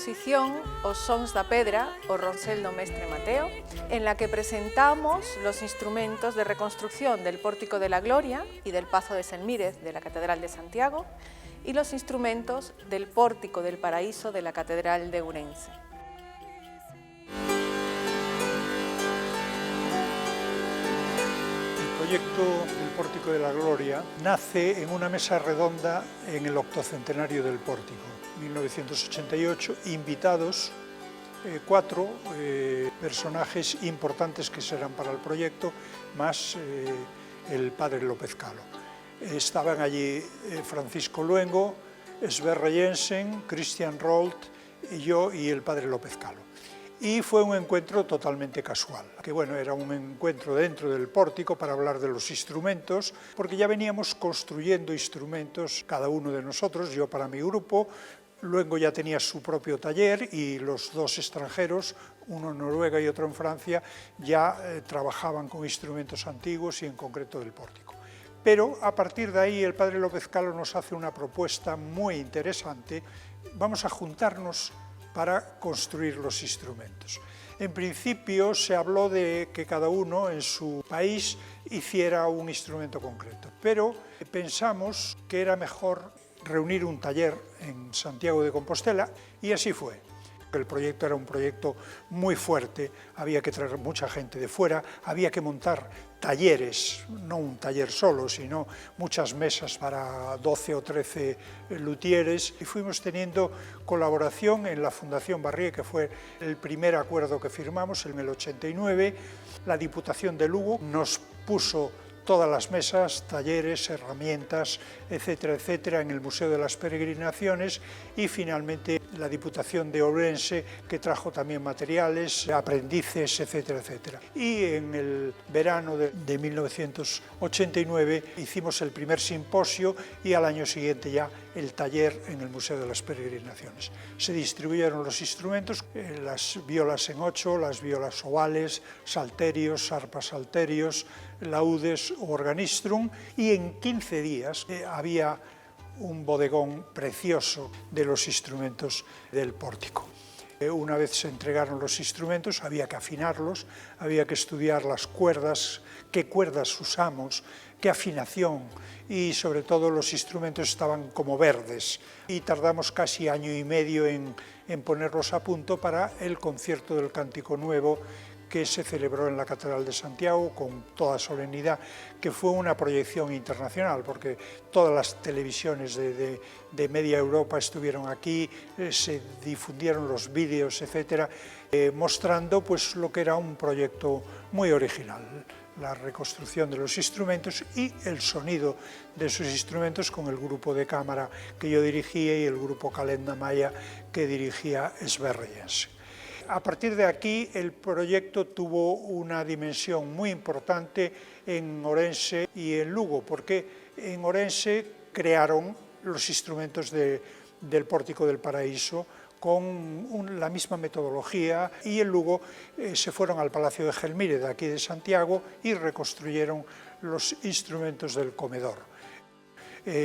exposición Os Sons da Pedra, o Ronsel do Mestre Mateo, en la que presentamos los instrumentos de reconstrucción del Pórtico de la Gloria y del Pazo de Selmírez de la Catedral de Santiago y los instrumentos del Pórtico del Paraíso de la Catedral de Ourense. El proyecto del Pórtico de la Gloria nace en una mesa redonda en el octocentenario del Pórtico, 1988, invitados cuatro personajes importantes que serán para el proyecto, más el padre López Calo. Estaban allí Francisco Luengo, Sverre Jensen, Christian Rold y yo y el padre López Calo. Y fue un encuentro totalmente casual, que bueno, era un encuentro dentro del pórtico para hablar de los instrumentos, porque ya veníamos construyendo instrumentos cada uno de nosotros, yo para mi grupo, luego ya tenía su propio taller y los dos extranjeros, uno en Noruega y otro en Francia, ya trabajaban con instrumentos antiguos y en concreto del pórtico. Pero a partir de ahí el padre López Calo nos hace una propuesta muy interesante, vamos a juntarnos para construir los instrumentos. En principio se habló de que cada uno en su país hiciera un instrumento concreto, pero pensamos que era mejor reunir un taller en Santiago de Compostela y así fue. El proyecto era un proyecto muy fuerte, había que traer mucha gente de fuera, había que montar talleres, no un taller solo, sino muchas mesas para 12 o 13 luthieres, y fuimos teniendo colaboración en la Fundación Barrié, que fue el primer acuerdo que firmamos en el 89, la Diputación de Lugo nos puso todas las mesas, talleres, herramientas, etcétera, etcétera, en el Museo de las Peregrinaciones y finalmente la Diputación de Ourense, que trajo también materiales, aprendices, etcétera, etcétera. Y en el verano de 1989 hicimos el primer simposio y al año siguiente ya el taller en el Museo de las Peregrinaciones. Se distribuyeron los instrumentos, las violas en 8, las violas ovales, salterios, arpas salterios, laudes o organistrum, y en 15 días había un bodegón precioso de los instrumentos del pórtico. Una vez se entregaron los instrumentos, había que afinarlos, había que estudiar las cuerdas, qué cuerdas usamos, qué afinación, y sobre todo los instrumentos estaban como verdes. Y tardamos casi año y medio en ponerlos a punto para el concierto del Cántico Nuevo, que se celebró en la Catedral de Santiago con toda solemnidad, que fue una proyección internacional, porque todas las televisiones de media Europa estuvieron aquí, se difundieron los vídeos, etcétera, mostrando pues lo que era un proyecto muy original, la reconstrucción de los instrumentos y el sonido de esos instrumentos con el grupo de cámara que yo dirigía y el grupo Calenda Maya que dirigía Sverre Jensen. A partir de aquí el proyecto tuvo una dimensión muy importante en Ourense y en Lugo, porque en Ourense crearon los instrumentos del Pórtico del Paraíso con la misma metodología, y en Lugo se fueron al Palacio de Gelmírez, de aquí de Santiago, y reconstruyeron los instrumentos del comedor.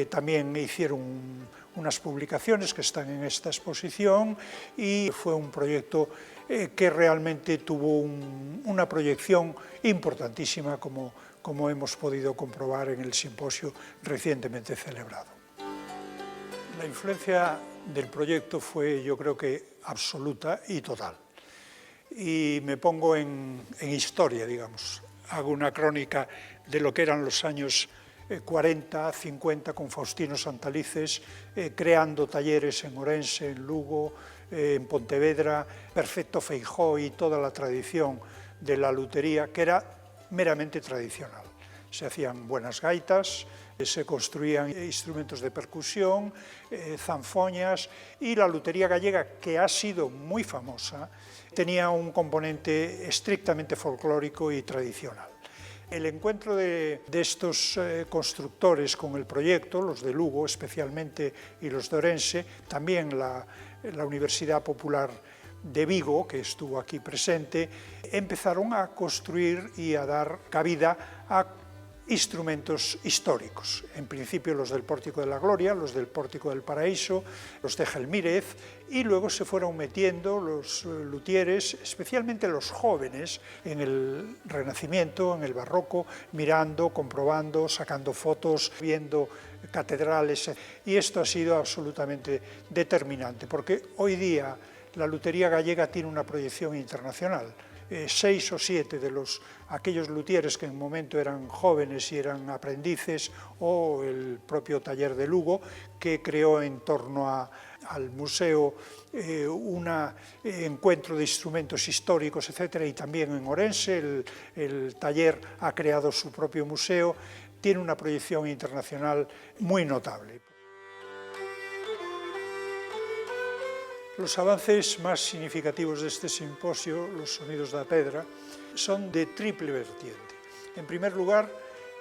También hicieron unas publicaciones que están en esta exposición y fue un proyecto que realmente tuvo una proyección importantísima, como hemos podido comprobar en el simposio recientemente celebrado. La influencia del proyecto fue, yo creo que absoluta y total. Y me pongo en historia, digamos, hago una crónica de lo que eran los años 40, 50 con Faustino Santalices, creando talleres en Ourense, en Lugo, en Pontevedra, Perfecto Feijóo y toda la tradición de la lutería, que era meramente tradicional. Se hacían buenas gaitas, se construían instrumentos de percusión, zanfoñas, y la lutería gallega, que ha sido muy famosa, tenía un componente estrictamente folclórico y tradicional. El encuentro de estos constructores con el proyecto, los de Lugo especialmente y los de Ourense, también la Universidad Popular de Vigo, que estuvo aquí presente, empezaron a construir y a dar cabida a instrumentos históricos, en principio los del Pórtico de la Gloria, los del Pórtico del Paraíso, los de Gelmírez, y luego se fueron metiendo los luthieres, especialmente los jóvenes, en el Renacimiento, en el Barroco, mirando, comprobando, sacando fotos, viendo catedrales, y esto ha sido absolutamente determinante, porque hoy día la lutería gallega tiene una proyección internacional. 6 o 7 de aquellos luthieres que en un momento eran jóvenes y eran aprendices, o el propio taller de Lugo, que creó en torno al museo un encuentro de instrumentos históricos, etc. Y también en Orense el taller ha creado su propio museo, tiene una proyección internacional muy notable. Los avances más significativos de este simposio, los sonidos da pedra, son de triple vertiente. En primer lugar,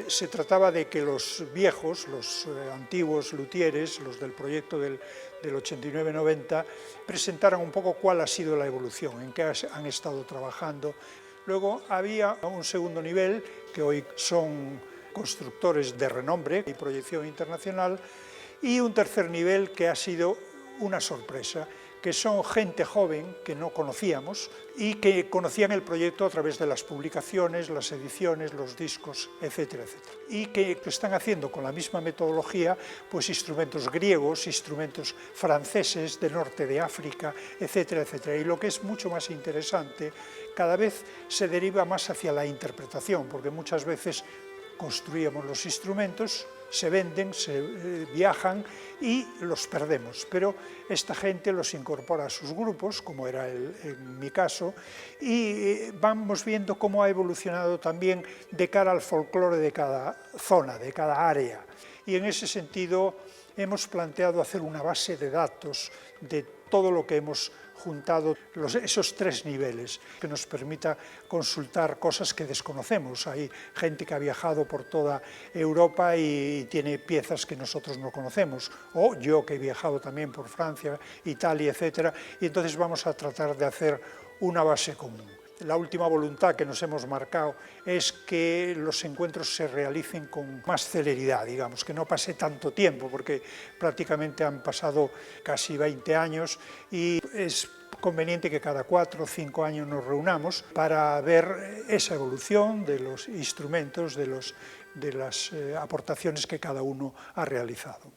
se trataba de que los viejos, los antiguos luthieres, los del proyecto del 89-90, presentaran un poco cuál ha sido la evolución, en qué han estado trabajando. Luego había un segundo nivel, que hoy son constructores de renombre y proyección internacional, y un tercer nivel que ha sido una sorpresa, que son gente joven que no conocíamos y que conocían el proyecto a través de las publicaciones, las ediciones, los discos, etcétera, etcétera. Y que están haciendo con la misma metodología pues instrumentos griegos, instrumentos franceses del norte de África, etcétera, etcétera. Y lo que es mucho más interesante, cada vez se deriva más hacia la interpretación, porque muchas veces construíamos los instrumentos, se venden, se viajan y los perdemos, pero esta gente los incorpora a sus grupos, como era en mi caso, y vamos viendo cómo ha evolucionado también de cara al folclore de cada zona, de cada área. Y en ese sentido hemos planteado hacer una base de datos de todo lo que hemos juntado, esos 3 niveles, que nos permita consultar cosas que desconocemos. Hay gente que ha viajado por toda Europa y tiene piezas que nosotros no conocemos, o yo que he viajado también por Francia, Italia, etcétera, y entonces vamos a tratar de hacer una base común. La última voluntad que nos hemos marcado es que los encuentros se realicen con más celeridad, digamos, que no pase tanto tiempo, porque prácticamente han pasado casi 20 años y es conveniente que cada 4 o 5 años nos reunamos para ver esa evolución de los instrumentos, de las aportaciones que cada uno ha realizado.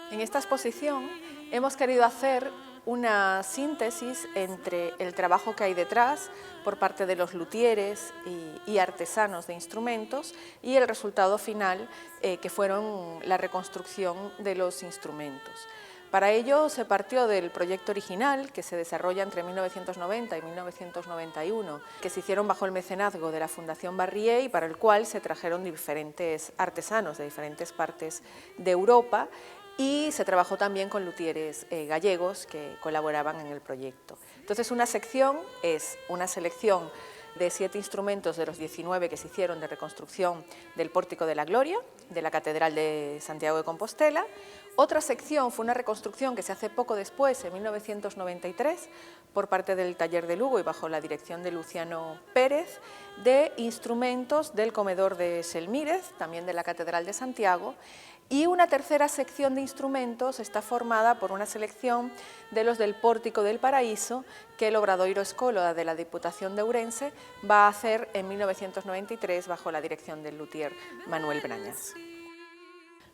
En esta exposición hemos querido hacer una síntesis entre el trabajo que hay detrás por parte de los luthieres y artesanos de instrumentos y el resultado final que fueron la reconstrucción de los instrumentos. Para ello se partió del proyecto original que se desarrolla entre 1990 y 1991, que se hicieron bajo el mecenazgo de la Fundación Barrié y para el cual se trajeron diferentes artesanos de diferentes partes de Europa, y se trabajó también con luthieres gallegos que colaboraban en el proyecto. Entonces, una sección es una selección de 7 instrumentos de los 19 que se hicieron de reconstrucción del Pórtico de la Gloria, de la Catedral de Santiago de Compostela. Otra sección fue una reconstrucción que se hace poco después, en 1993, por parte del Taller de Lugo y bajo la dirección de Luciano Pérez, de instrumentos del comedor de Selmírez, también de la Catedral de Santiago. Y una tercera sección de instrumentos está formada por una selección de los del Pórtico del Paraíso que el Obradoiro Escóloa de la Diputación de Ourense va a hacer en 1993 bajo la dirección del luthier Manuel Brañas.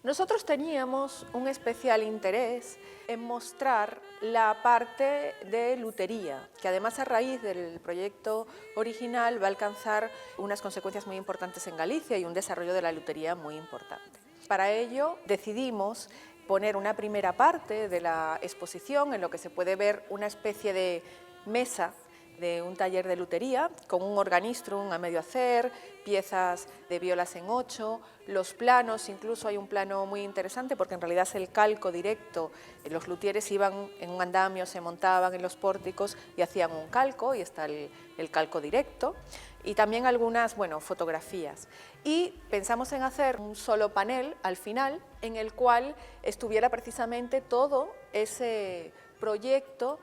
Nosotros teníamos un especial interés en mostrar la parte de lutería, que además a raíz del proyecto original va a alcanzar unas consecuencias muy importantes en Galicia y un desarrollo de la lutería muy importante. Para ello decidimos poner una primera parte de la exposición en lo que se puede ver una especie de mesa de un taller de lutería con un organistrum a medio hacer, piezas de violas en 8, los planos, incluso hay un plano muy interesante porque en realidad es el calco directo. Los luthieres iban en un andamio, se montaban en los pórticos y hacían un calco, y está el calco directo, y también algunas fotografías. Y pensamos en hacer un solo panel al final en el cual estuviera precisamente todo ese proyecto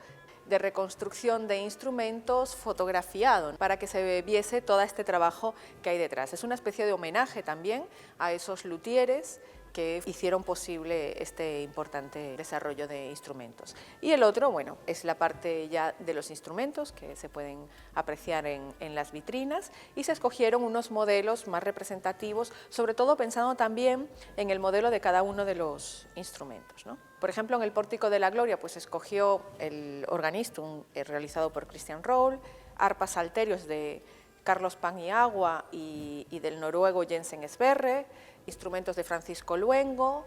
de reconstrucción de instrumentos fotografiado para que se viese todo este trabajo que hay detrás. Es una especie de homenaje también a esos luthieres que hicieron posible este importante desarrollo de instrumentos. Y el otro, bueno, es la parte ya de los instrumentos que se pueden apreciar en las vitrinas, y se escogieron unos modelos más representativos, sobre todo pensando también en el modelo de cada uno de los instrumentos, ¿no? Por ejemplo, en el Pórtico de la Gloria pues escogió el Organistrum realizado por Christian Roll, arpas salterios de Carlos Paniagua y del noruego Jensen Sverre, instrumentos de Francisco Luengo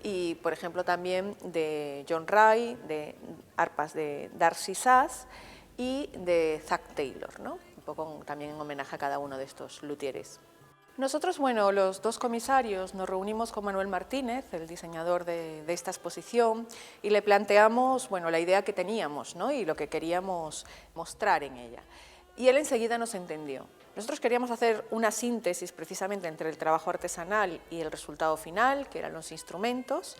y, por ejemplo, también de John Ray, de arpas de Darcy Sass y de Zack Taylor, ¿no? Un poco también en homenaje a cada uno de estos luthieres. Nosotros, bueno, los dos comisarios nos reunimos con Manuel Martínez, el diseñador de esta exposición, y le planteamos, bueno, la idea que teníamos, ¿no? Y lo que queríamos mostrar en ella. Y él enseguida nos entendió. Nosotros queríamos hacer una síntesis precisamente entre el trabajo artesanal y el resultado final, que eran los instrumentos,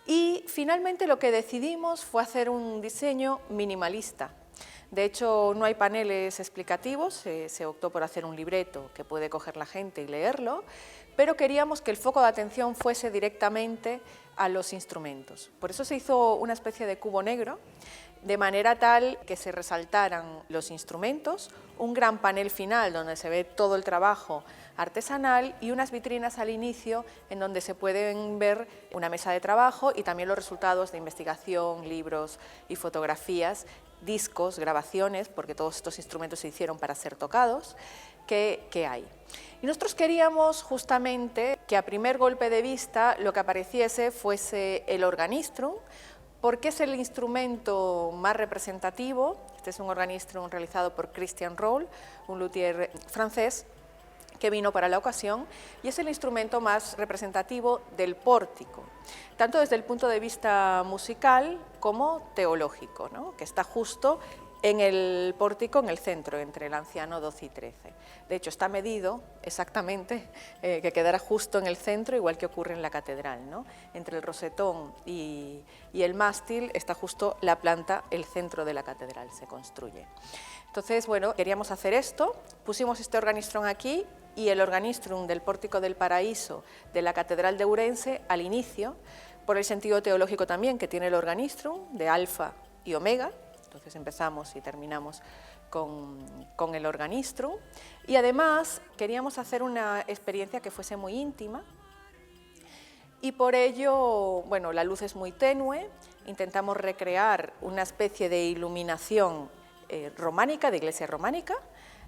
y finalmente lo que decidimos fue hacer un diseño minimalista. De hecho, no hay paneles explicativos, se optó por hacer un libreto que puede coger la gente y leerlo, pero queríamos que el foco de atención fuese directamente a los instrumentos. Por eso se hizo una especie de cubo negro, de manera tal que se resaltaran los instrumentos, un gran panel final donde se ve todo el trabajo artesanal y unas vitrinas al inicio en donde se pueden ver una mesa de trabajo y también los resultados de investigación, libros y fotografías, discos, grabaciones, porque todos estos instrumentos se hicieron para ser tocados, que hay. Y nosotros queríamos justamente que a primer golpe de vista lo que apareciese fuese el Organistrum, porque es el instrumento más representativo. Este es un Organistrum realizado por Christian Roll, un luthier francés que vino para la ocasión, y es el instrumento más representativo del pórtico, tanto desde el punto de vista musical como teológico, ¿no? Que está justo en el pórtico, en el centro, entre el anciano 12 y 13. De hecho, está medido exactamente que quedará justo en el centro, igual que ocurre en la catedral, ¿no? Entre el rosetón y el mástil está justo la planta, el centro de la catedral se construye. Entonces, bueno, queríamos hacer esto, pusimos este Organistrum aquí y el Organistrum del Pórtico del Paraíso de la Catedral de Ourense al inicio, por el sentido teológico también que tiene el Organistrum de alfa y omega. Entonces empezamos y terminamos con el Organistrum, y además queríamos hacer una experiencia que fuese muy íntima, y por ello, bueno, la luz es muy tenue, intentamos recrear una especie de iluminación románica, de iglesia románica.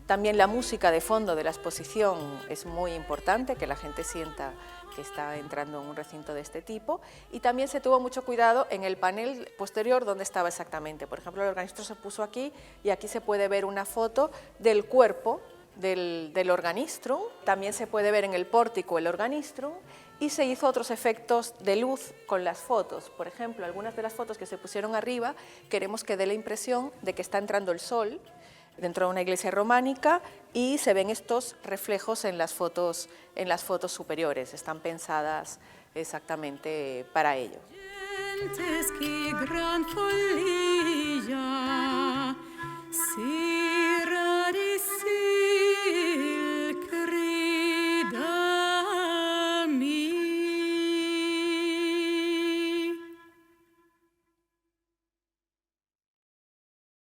También la música de fondo de la exposición es muy importante, que la gente sienta que está entrando en un recinto de este tipo, y también se tuvo mucho cuidado en el panel posterior donde estaba exactamente. Por ejemplo, el Organistrum se puso aquí y aquí se puede ver una foto del cuerpo del Organistrum, también se puede ver en el pórtico el Organistrum, y se hizo otros efectos de luz con las fotos. Por ejemplo, algunas de las fotos que se pusieron arriba queremos que dé la impresión de que está entrando el sol dentro de una iglesia románica, y se ven estos reflejos en las fotos superiores, están pensadas exactamente para ello. Sí.